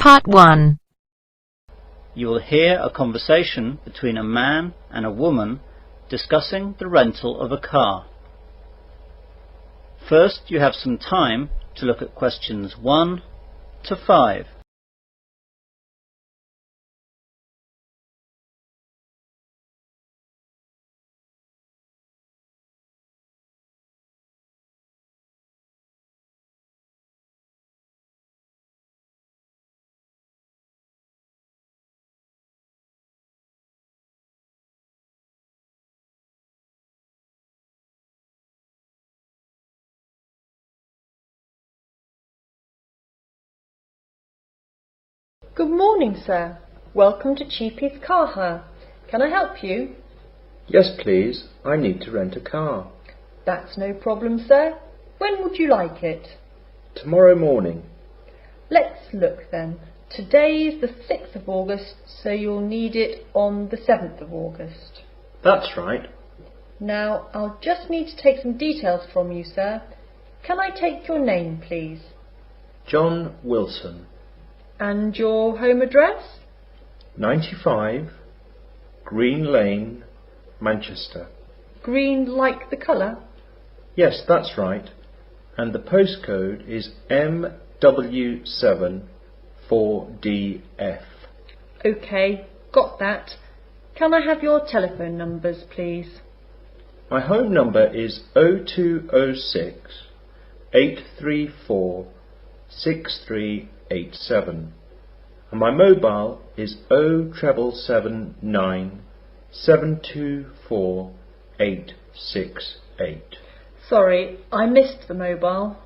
Part 1. You will hear a conversation between a man and a woman discussing the rental of a car. First, you have some time to look at questions 1 to 5. Good morning, sir. Welcome to Cheapy's Car Hire. Can I help you? Yes, please. I need to rent a car. That's no problem, sir. When would you like it? Tomorrow morning. Let's look then. Today is the 6th of August, so you'll need it on the 7th of August. That's right. Now, I'll just need to take some details from you, sir. Can I take your name, please? John Wilson. And your home address? 95 Green Lane, Manchester. Green like the colour? Yes, that's right. And the postcode is MW7 4DF. OK, got that. Can I have your telephone numbers, please? My home number is 0206 834 6387. And my mobile is 07779 724 868. Sorry, I missed the mobile.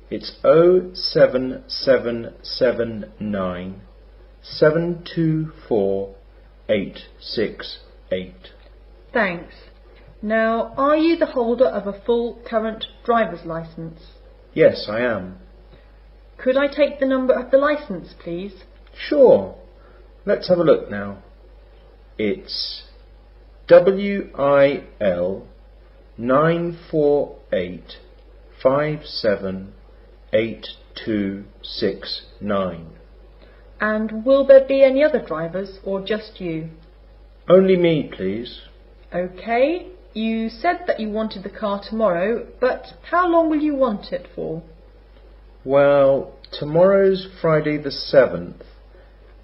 It's 07779 724 868. Thanks. Now, are you the holder of a full current driver's licence? Yes, I am. Could I take the number of the licence, please? Sure. Let's have a look now. It's WIL 948578269. And will there be any other drivers or just you? Only me, please. OK. You said that you wanted the car tomorrow, but how long will you want it for? Well, tomorrow's Friday the 7th,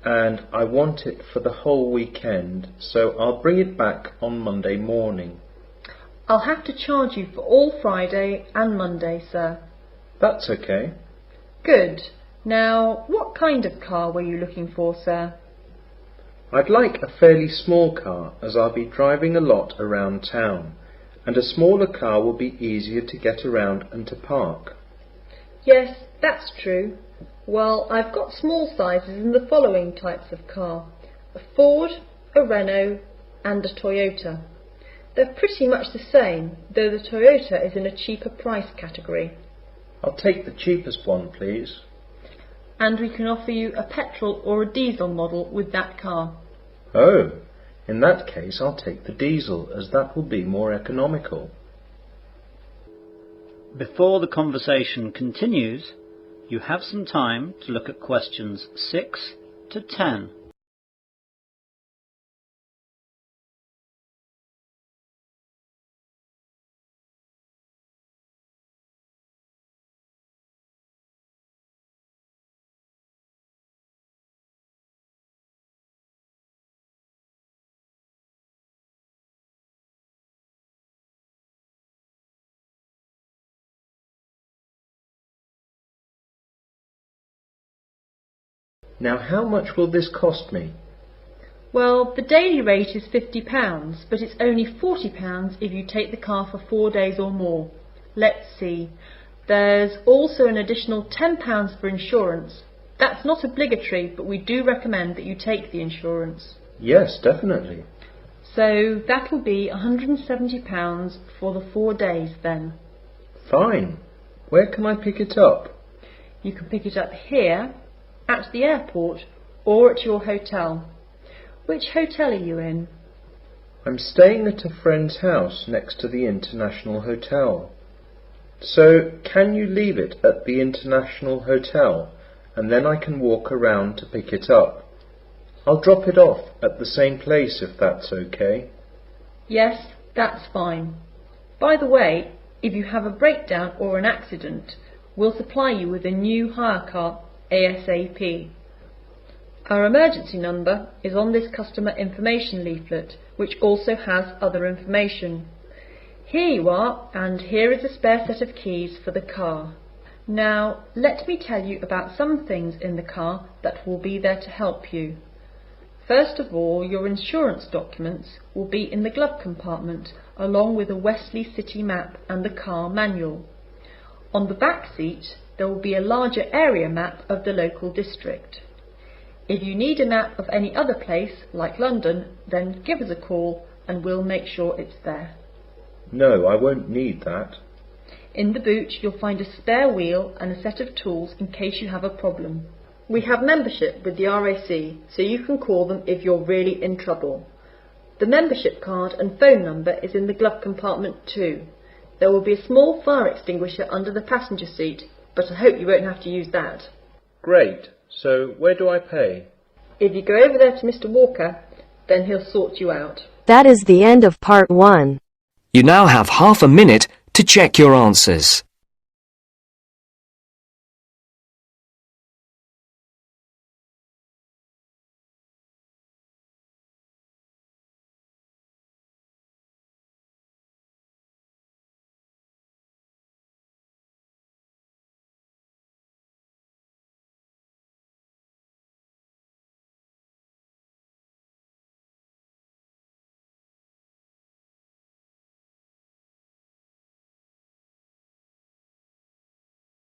and I want it for the whole weekend, so I'll bring it back on Monday morning. I'll have to charge you for all Friday and Monday, sir. That's okay. Good. Now, what kind of car were you looking for, sir? I'd like a fairly small car, as I'll be driving a lot around town, and a smaller car will be easier to get around and to park. Yes, that's true. Well, I've got small sizes in the following types of car: a Ford, a Renault and a Toyota. They're pretty much the same, though the Toyota is in a cheaper price category. I'll take the cheapest one, please. And we can offer you a petrol or a diesel model with that car. Oh, in that case I'll take the diesel, as that will be more economical. Before the conversation continues, you have some time to look at questions 6 to 10. Now, how much will this cost me? Well, the daily rate is £50, but it's only £40 if you take the car for 4 days or more. Let's see. There's also an additional £10 for insurance. That's not obligatory, but we do recommend that you take the insurance. Yes, definitely. So that'll be £170 for the 4 days then. Fine. Where can I pick it up? You can pick it up here, at the airport, or at your hotel. Which hotel are you in? I'm staying at a friend's house next to the International Hotel. So, can you leave it at the International Hotel and then I can walk around to pick it up. I'll drop it off at the same place if that's okay. Yes, that's fine. By the way, if you have a breakdown or an accident, we'll supply you with a new hire car ASAP. Our emergency number is on this customer information leaflet, which also has other information. Here you are, and here is a spare set of keys for the car. Now, let me tell you about some things in the car that will be there to help you. First of all, your insurance documents will be in the glove compartment, along with a Wesley City map and the car manual. On the back seat, there will be a larger area map of the local district. If you need a map of any other place, like London, then give us a call and we'll make sure it's there. No, I won't need that. In the boot, you'll find a spare wheel and a set of tools in case you have a problem. We have membership with the RAC, so you can call them if you're really in trouble. The membership card and phone number is in the glove compartment too. There will be a small fire extinguisher under the passenger seat, but I hope you won't have to use that. Great. So where do I pay? If you go over there to Mr. Walker, then he'll sort you out. That is the end of part 1. You now have half a minute to check your answers.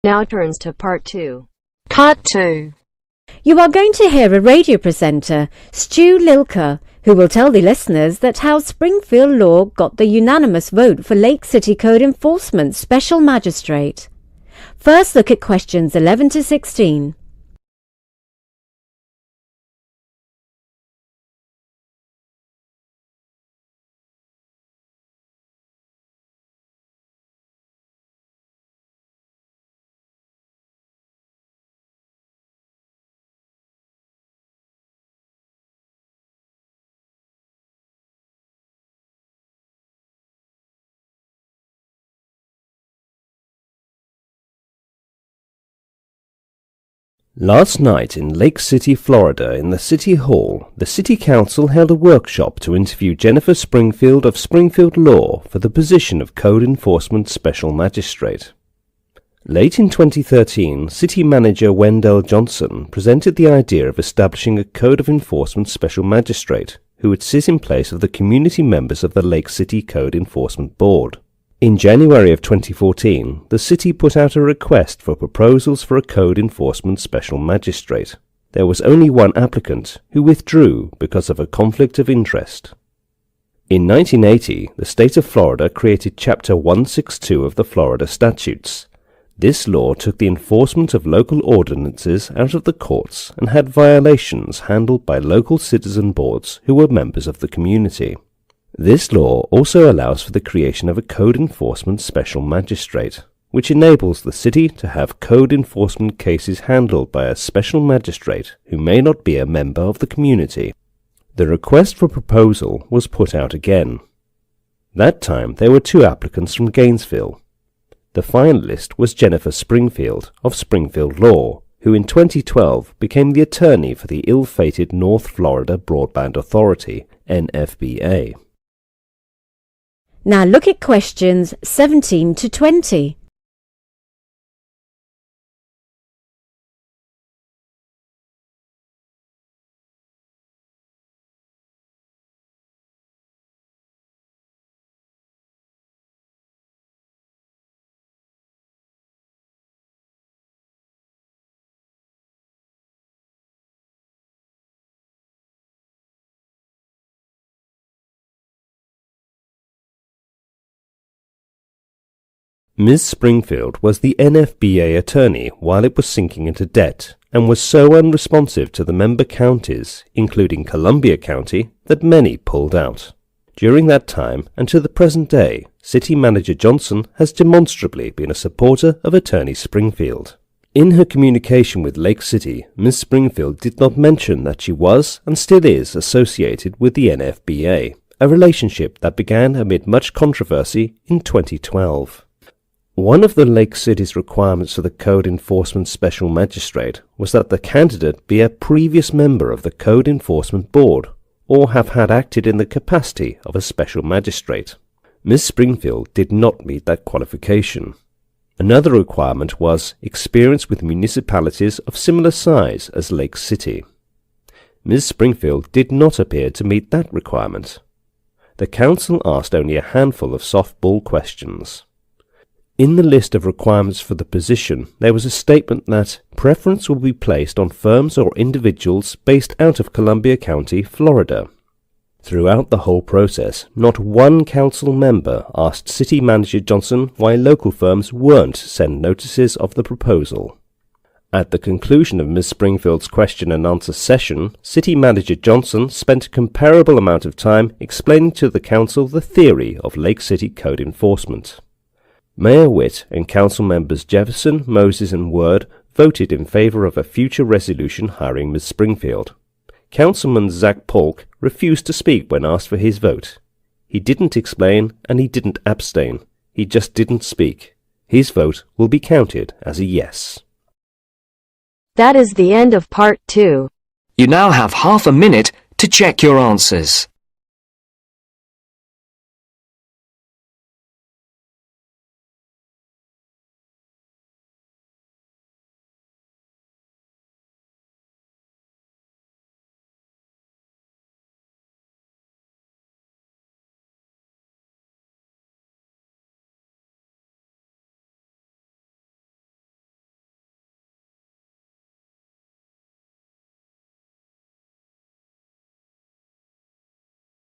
Now turns to part 2. Part 2. You are going to hear a radio presenter, Stu Lilker, who will tell the listeners that how Springfield Law got the unanimous vote for Lake City Code Enforcement Special Magistrate. First, look at questions 11 to 16. Last night in Lake City, Florida, in the City Hall, the City Council held a workshop to interview Jennifer Springfield of Springfield Law for the position of Code Enforcement Special Magistrate. Late in 2013, City Manager Wendell Johnson presented the idea of establishing a Code of Enforcement Special Magistrate who would sit in place of the community members of the Lake City Code Enforcement Board. In January of 2014, the city put out a request for proposals for a Code Enforcement Special Magistrate. There was only one applicant, who withdrew because of a conflict of interest. In 1980, the state of Florida created Chapter 162 of the Florida Statutes. This law took the enforcement of local ordinances out of the courts and had violations handled by local citizen boards who were members of the community. This law also allows for the creation of a Code Enforcement Special Magistrate, which enables the city to have code enforcement cases handled by a special magistrate who may not be a member of the community. The request for proposal was put out again. That time there were 2 applicants from Gainesville. The finalist was Jennifer Springfield of Springfield Law, who in 2012 became the attorney for the ill-fated North Florida Broadband Authority, NFBA. Now look at questions 17 to 20. Ms. Springfield was the NFBA attorney while it was sinking into debt and was so unresponsive to the member counties, including Columbia County, that many pulled out. During that time and to the present day, City Manager Johnson has demonstrably been a supporter of Attorney Springfield. In her communication with Lake City, Ms. Springfield did not mention that she was and still is associated with the NFBA, a relationship that began amid much controversy in 2012. One of the Lake City's requirements for the Code Enforcement Special Magistrate was that the candidate be a previous member of the Code Enforcement Board or have had acted in the capacity of a Special Magistrate. Ms. Springfield did not meet that qualification. Another requirement was experience with municipalities of similar size as Lake City. Ms. Springfield did not appear to meet that requirement. The council asked only a handful of softball questions. In the list of requirements for the position, there was a statement that preference will be placed on firms or individuals based out of Columbia County, Florida. Throughout the whole process, not one council member asked City Manager Johnson why local firms weren't sent notices of the proposal. At the conclusion of Ms. Springfield's question and answer session, City Manager Johnson spent a comparable amount of time explaining to the council the theory of Lake City code enforcement. Mayor Witt and council members Jefferson, Moses and Word voted in favour of a future resolution hiring Ms. Springfield. Councilman Zach Polk refused to speak when asked for his vote. He didn't explain and he didn't abstain. He just didn't speak. His vote will be counted as a yes. That is the end of part 2. You now have half a minute to check your answers.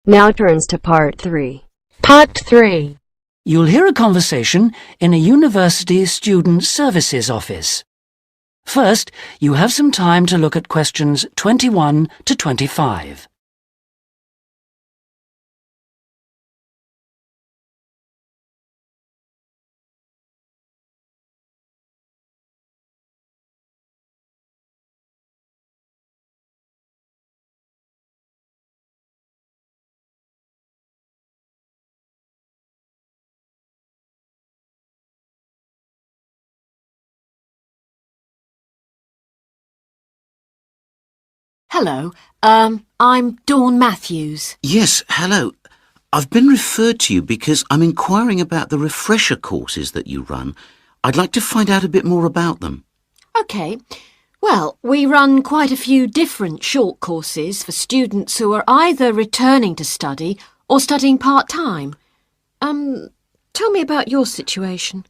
Now turns to part 3. Part 3. You'll hear a conversation in a university student services office. First, you have some time to look at questions 21 to 25. Hello, I'm Dawn Matthews. Yes, hello. I've been referred to you because I'm inquiring about the refresher courses that you run. I'd like to find out a bit more about them. OK. Well, we run quite a few different short courses for students who are either returning to study or studying part-time. Tell me about your situation.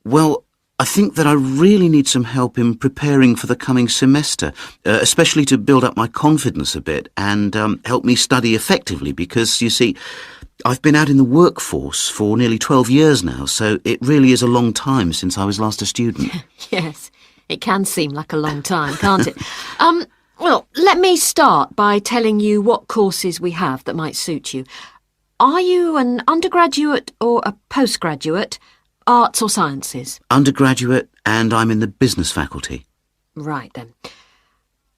Well, I think that I really need some help in preparing for the coming semester, especially to build up my confidence a bit and help me study effectively because, you see, I've been out in the workforce for nearly 12 years now, so it really is a long time since I was last a student. Yes, it can seem like a long time, can't it? Well, let me start by telling you what courses we have that might suit you. Are you an undergraduate or a postgraduate? Arts or sciences? Undergraduate, and I'm in the business faculty. Right then.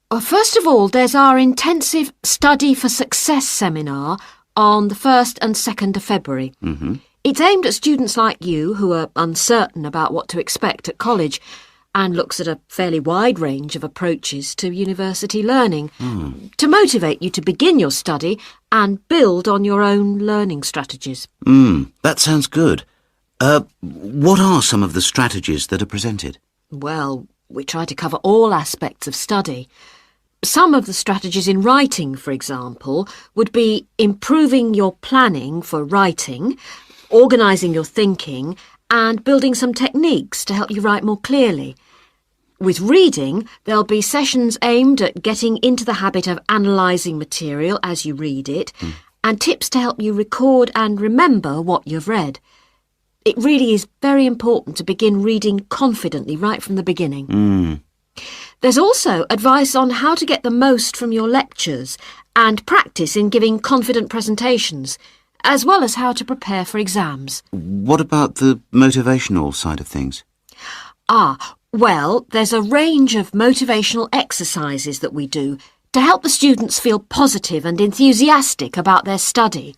Well, first of all, there's our intensive Study for Success seminar on the 1st and 2nd of February. Mm-hmm. It's aimed at students like you who are uncertain about what to expect at college and looks at a fairly wide range of approaches to university learning to motivate you to begin your study and build on your own learning strategies. That sounds good. What are some of the strategies that are presented? Well, we try to cover all aspects of study. Some of the strategies in writing, for example, would be improving your planning for writing, organising your thinking, and building some techniques to help you write more clearly. With reading, there'll be sessions aimed at getting into the habit of analysing material as you read it, and tips to help you record and remember what you've read. It really is very important to begin reading confidently right from the beginning. There's also advice on how to get the most from your lectures and practice in giving confident presentations, as well as how to prepare for exams. What about the motivational side of things? Well, there's a range of motivational exercises that we do to help the students feel positive and enthusiastic about their study.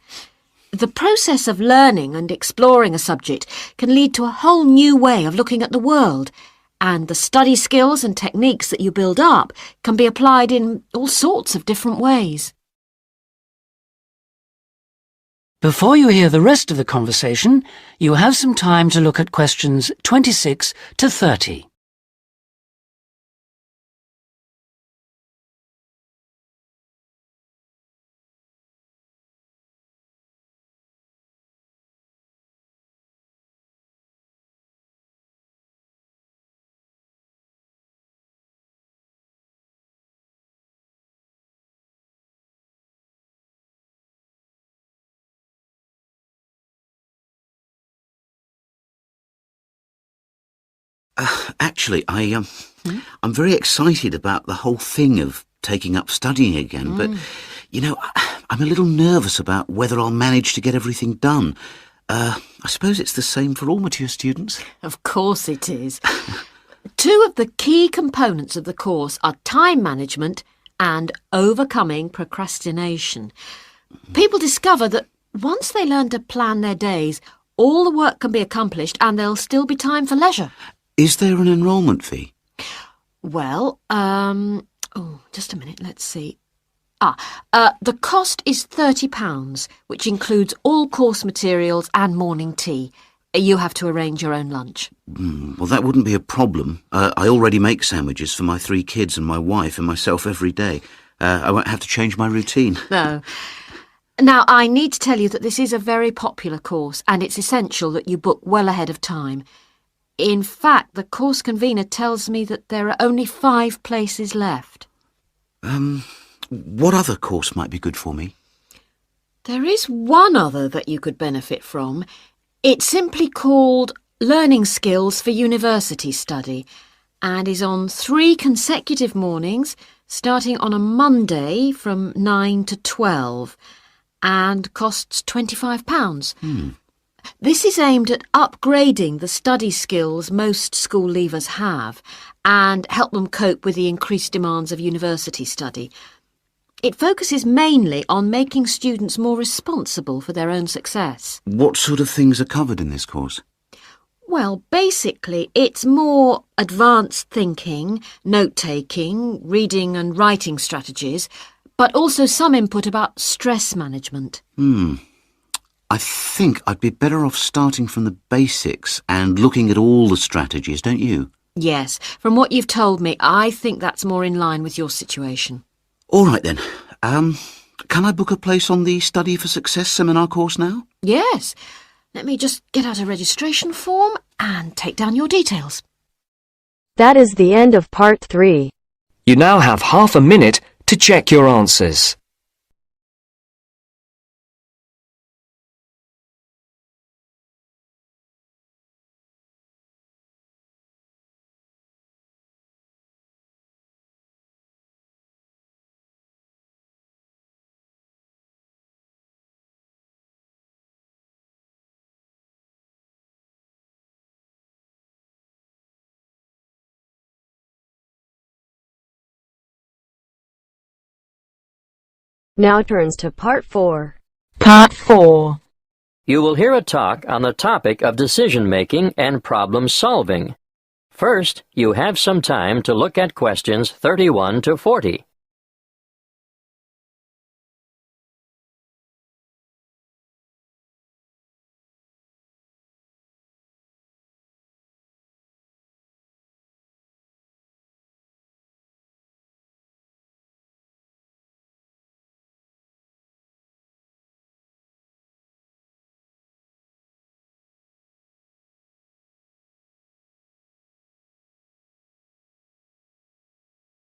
The process of learning and exploring a subject can lead to a whole new way of looking at the world, and the study skills and techniques that you build up can be applied in all sorts of different ways. Before you hear the rest of the conversation, you have some time to look at questions 26 to 30. Actually, I'm very excited about the whole thing of taking up studying again, but, I'm a little nervous about whether I'll manage to get everything done. I suppose it's the same for all mature students. Of course it is. Two of the key components of the course are time management and overcoming procrastination. People discover that once they learn to plan their days, all the work can be accomplished and there'll still be time for leisure. Is there an enrolment fee? Well, just a minute, let's see. The cost is £30, which includes all course materials and morning tea. You have to arrange your own lunch. Well, that wouldn't be a problem. I already make sandwiches for my 3 kids and my wife and myself every day. I won't have to change my routine. No. Now, I need to tell you that this is a very popular course, and it's essential that you book well ahead of time. In fact, the course convener tells me that there are only 5 places left. What other course might be good for me? There is one other that you could benefit from. It's simply called Learning Skills for University Study and is on 3 consecutive mornings, starting on a Monday from 9 to 12, and costs £25. This is aimed at upgrading the study skills most school leavers have and help them cope with the increased demands of university study. It focuses mainly on making students more responsible for their own success. What sort of things are covered in this course? Well, basically, it's more advanced thinking, note-taking, reading and writing strategies, but also some input about stress management. I think I'd be better off starting from the basics and looking at all the strategies, don't you? Yes, from what you've told me, I think that's more in line with your situation. All right then. Can I book a place on the Study for Success seminar course now? Yes. Let me just get out a registration form and take down your details. That is the end of part 3. You now have half a minute to check your answers. Now turns to part 4. Part 4. You will hear a talk on the topic of decision-making and problem-solving. First, you have some time to look at questions 31 to 40.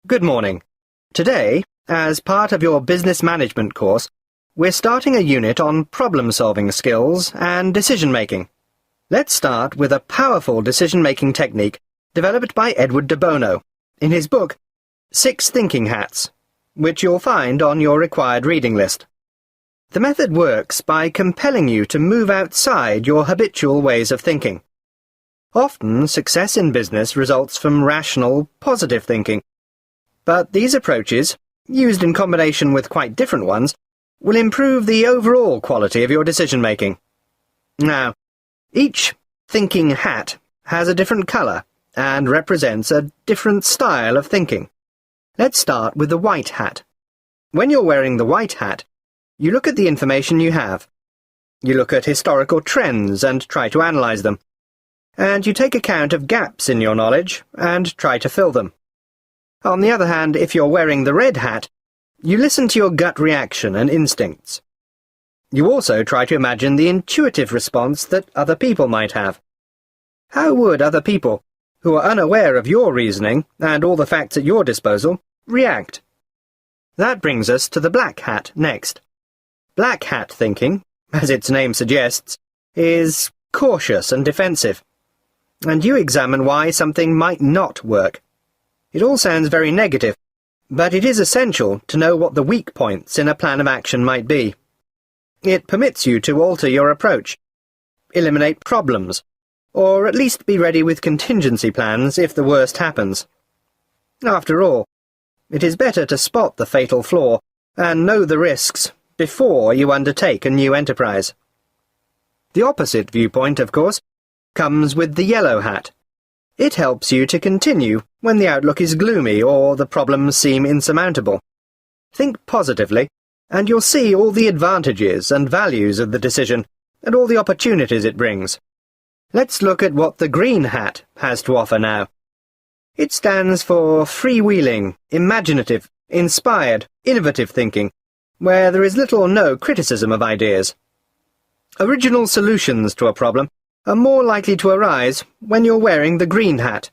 Good morning. Today, as part of your business management course, we're starting a unit on problem-solving skills and decision-making. Let's start with a powerful decision-making technique developed by Edward de Bono in his book 6 Thinking Hats, which you'll find on your required reading list. The method works by compelling you to move outside your habitual ways of thinking. Often, success in business results from rational, positive thinking. But these approaches, used in combination with quite different ones, will improve the overall quality of your decision-making. Now, each thinking hat has a different colour and represents a different style of thinking. Let's start with the white hat. When you're wearing the white hat, you look at the information you have. You look at historical trends and try to analyse them. And you take account of gaps in your knowledge and try to fill them. On the other hand, if you're wearing the red hat, you listen to your gut reaction and instincts. You also try to imagine the intuitive response that other people might have. How would other people, who are unaware of your reasoning and all the facts at your disposal, react? That brings us to the black hat next. Black hat thinking, as its name suggests, is cautious and defensive. And you examine why something might not work. It all sounds very negative, but it is essential to know what the weak points in a plan of action might be. It permits you to alter your approach, eliminate problems, or at least be ready with contingency plans if the worst happens. After all, it is better to spot the fatal flaw and know the risks before you undertake a new enterprise. The opposite viewpoint, of course, comes with the yellow hat. It helps you to continue when the outlook is gloomy or the problems seem insurmountable. Think positively, and you'll see all the advantages and values of the decision and all the opportunities it brings. Let's look at what the green hat has to offer now. It stands for freewheeling, imaginative, inspired, innovative thinking, where there is little or no criticism of ideas. Original solutions to a problem are more likely to arise when you're wearing the green hat.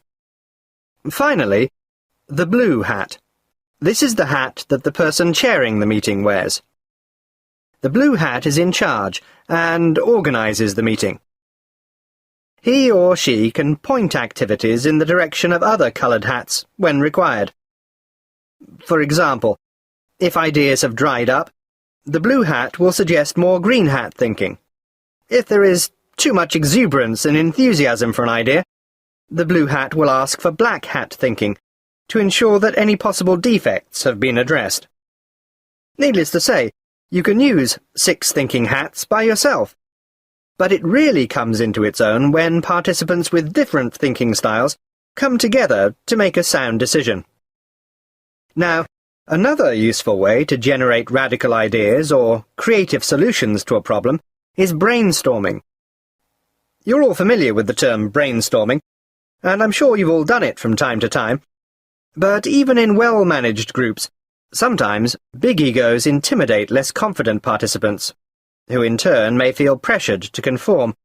Finally, the blue hat. This is the hat that the person chairing the meeting wears. The blue hat is in charge and organises the meeting. He or she can point activities in the direction of other coloured hats when required. For example, if ideas have dried up, the blue hat will suggest more green hat thinking. If there is too much exuberance and enthusiasm for an idea, the blue hat will ask for black hat thinking to ensure that any possible defects have been addressed. Needless to say, you can use 6 thinking hats by yourself, but it really comes into its own when participants with different thinking styles come together to make a sound decision. Now, another useful way to generate radical ideas or creative solutions to a problem is brainstorming. You're all familiar with the term brainstorming, and I'm sure you've all done it from time to time. But even in well-managed groups, sometimes big egos intimidate less confident participants, who in turn may feel pressured to conform,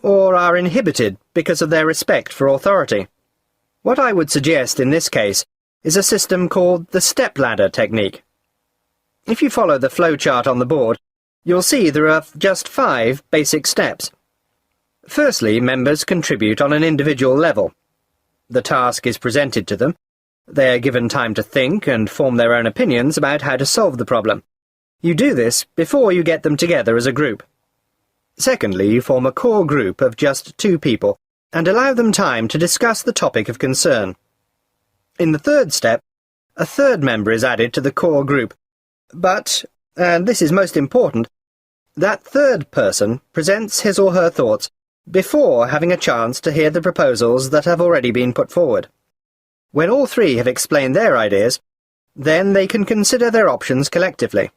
or are inhibited because of their respect for authority. What I would suggest in this case is a system called the stepladder technique. If you follow the flowchart on the board, you'll see there are just 5 basic steps. Firstly, members contribute on an individual level. The task is presented to them. They are given time to think and form their own opinions about how to solve the problem. You do this before you get them together as a group. Secondly, you form a core group of just 2 people and allow them time to discuss the topic of concern. In the third step, a third member is added to the core group, but, and this is most important, that third person presents his or her thoughts before having a chance to hear the proposals that have already been put forward. When all 3 have explained their ideas, then they can consider their options collectively.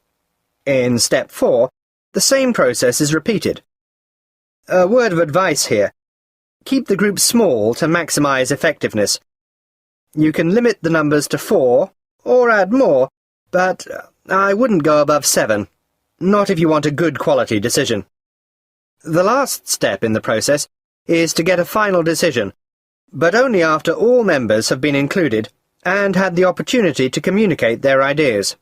In step 4, the same process is repeated. A word of advice here. Keep the group small to maximize effectiveness. You can limit the numbers to 4, or add more, but I wouldn't go above 7, not if you want a good quality decision. The last step in the process is to get a final decision, but only after all members have been included and had the opportunity to communicate their ideas.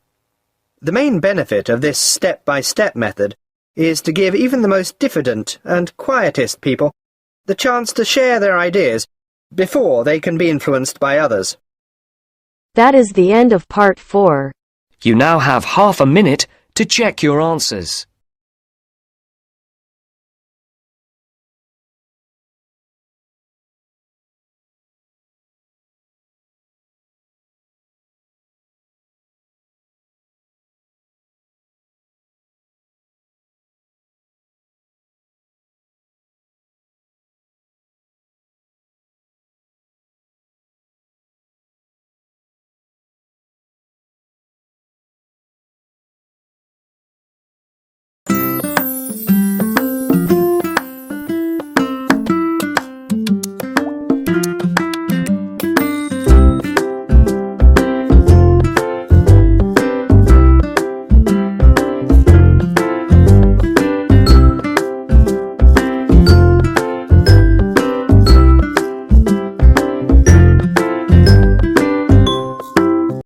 The main benefit of this step-by-step method is to give even the most diffident and quietist people the chance to share their ideas before they can be influenced by others. That is the end of part 4. You now have half a minute to check your answers.